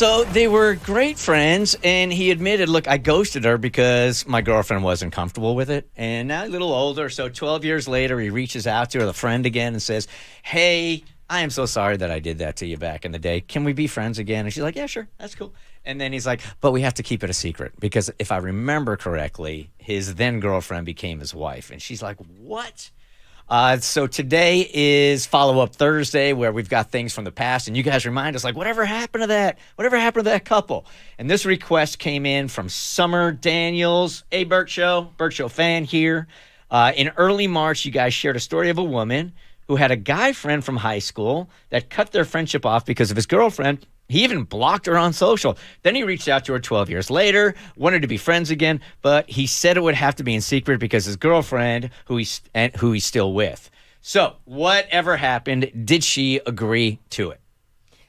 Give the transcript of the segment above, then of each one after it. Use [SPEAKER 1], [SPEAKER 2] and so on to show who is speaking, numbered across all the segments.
[SPEAKER 1] So they were great friends, and he admitted, look, I ghosted her because my girlfriend wasn't comfortable with it. And now a little older, so 12 years later, he reaches out to her, the friend again, and says, hey, I am so sorry that I did that to you back in the day. Can we be friends again? And she's like, yeah, sure, that's cool. And then he's like, but we have to keep it a secret because if I remember correctly, his then girlfriend became his wife. And she's like, what? So today is follow-up Thursday where we've got things from the past. And you guys remind us, like, whatever happened to that? Whatever happened to that couple? And this request came in from Summer Daniels. Hey, Bert Show fan here. In early March, you guys shared a story of a woman who had a guy friend from high school that cut their friendship off because of his girlfriend. He even blocked her on social. Then he reached out to her 12 years later, wanted to be friends again, but he said it would have to be in secret because his girlfriend, who he's still with. So whatever happened, did she agree to it?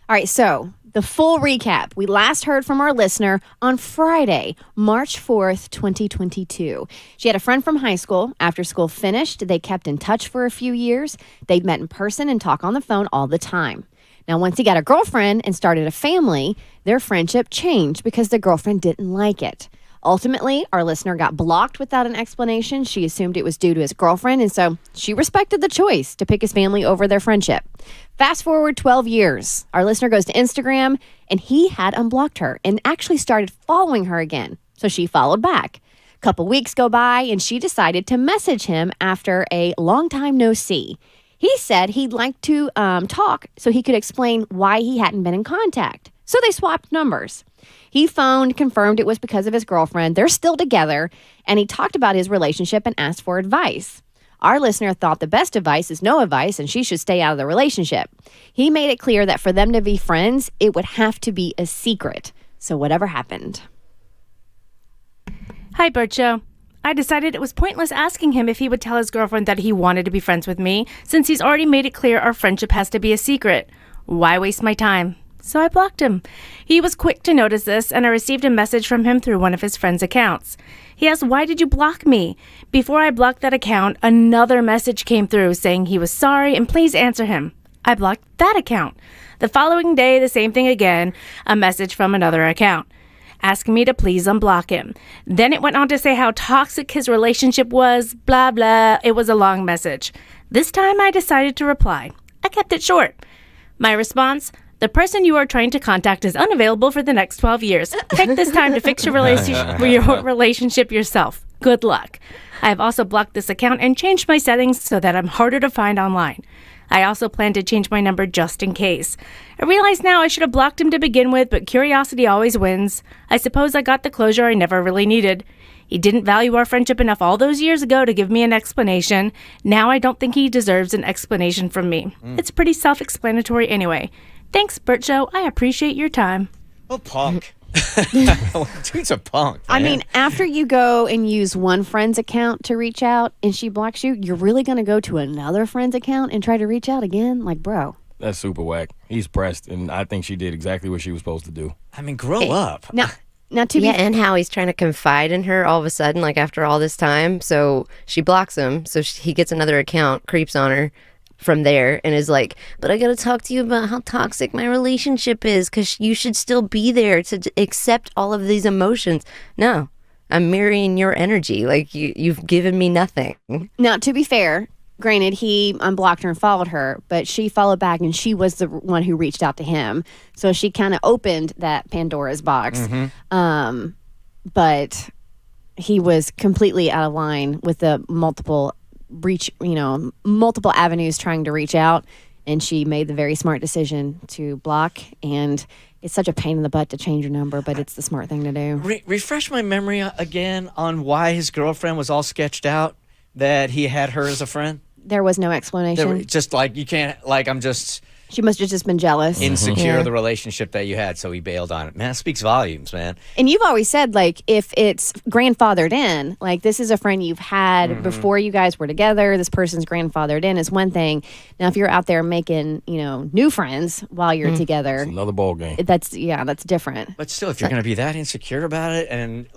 [SPEAKER 2] All right, so the full recap. We last heard from our listener on Friday, March 4th, 2022. She had a friend from high school. After school finished, they kept in touch for a few years. They'd met in person and talk on the phone all the time. Now, once he got a girlfriend and started a family, their friendship changed because the girlfriend didn't like it. Ultimately, our listener got blocked without an explanation. She assumed it was due to his girlfriend, and so she respected the choice to pick his family over their friendship. Fast forward 12 years. Our listener goes to Instagram, and he had unblocked her and actually started following her again. So she followed back. A couple weeks go by, and she decided to message him after a long time no see. He said he'd like to talk so he could explain why he hadn't been in contact. So they swapped numbers. He phoned, confirmed it was because of his girlfriend. They're still together, and he talked about his relationship and asked for advice. Our listener thought the best advice is no advice, and she should stay out of the relationship. He made it clear that for them to be friends, it would have to be a secret. So whatever happened.
[SPEAKER 3] Hi, Bert Show. I decided it was pointless asking him if he would tell his girlfriend that he wanted to be friends with me, since he's already made it clear our friendship has to be a secret. Why waste my time? So I blocked him. He was quick to notice this, and I received a message from him through one of his friend's accounts. He asked, why did you block me? Before I blocked that account, another message came through saying he was sorry and please answer him. I blocked that account. The following day, the same thing again, a message from another account, asking me to please unblock him. Then it went on to say how toxic his relationship was, blah, blah. It was a long message. This time I decided to reply. I kept it short. My response, the person you are trying to contact is unavailable for the next 12 years. Take this time to fix your relationship yourself. Good luck. I have also blocked this account and changed my settings so that I'm harder to find online. I also plan to change my number just in case. I realize now I should have blocked him to begin with, but curiosity always wins. I suppose I got the closure I never really needed. He didn't value our friendship enough all those years ago to give me an explanation. Now I don't think he deserves an explanation from me. It's pretty self-explanatory anyway. Thanks, Bert Show. I appreciate your time.
[SPEAKER 1] Oh, punk. Dude's a punk, man.
[SPEAKER 2] I mean, after you go and use one friend's account to reach out and she blocks you, you're really going to go to another friend's account and try to reach out again? Like, bro.
[SPEAKER 4] That's super whack. He's pressed, and I think she did exactly what she was supposed to do.
[SPEAKER 1] I mean, grow up.
[SPEAKER 2] Now to
[SPEAKER 5] and how he's trying to confide in her all of a sudden, like after all this time. So she blocks him. So he gets another account, creeps on her from there, and is like, but I gotta talk to you about how toxic my relationship is because you should still be there to accept all of these emotions. No, I'm mirroring your energy. Like you've given me nothing.
[SPEAKER 2] Now, to be fair, granted, he unblocked her and followed her, but she followed back and she was the one who reached out to him. So she kind of opened that Pandora's box. But he was completely out of line with the multiple avenues trying to reach out, and she made the very smart decision to block. And it's such a pain in the butt to change your number, but it's the smart thing to do.
[SPEAKER 1] Refresh my memory again on why his girlfriend was all sketched out, that he had her as a friend.
[SPEAKER 2] There was no explanation.
[SPEAKER 1] Just like, you can't, like, I'm just...
[SPEAKER 2] She must have just been jealous.
[SPEAKER 1] Insecure of the relationship that you had, so he bailed on it. Man, it speaks volumes, man.
[SPEAKER 2] And you've always said, like, if it's grandfathered in, like, this is a friend you've had before you guys were together, this person's grandfathered in is one thing. Now, if you're out there making, new friends while you're together.
[SPEAKER 4] It's another ball game.
[SPEAKER 2] That's different.
[SPEAKER 1] But still, if you're going to be that insecure about it and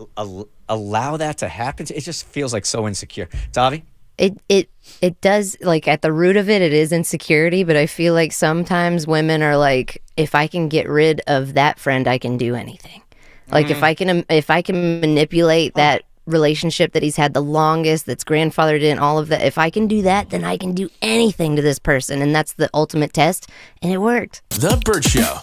[SPEAKER 1] allow that to happen, it just feels like so insecure. Tavi?
[SPEAKER 5] It does, like, at the root of it is insecurity, but I feel like sometimes women are like, if I can get rid of that friend, I can do anything. Like, if I can manipulate that relationship that he's had the longest, that's grandfathered in, all of that, if I can do that, then I can do anything to this person. And that's the ultimate test. And it worked.
[SPEAKER 6] The Bert Show.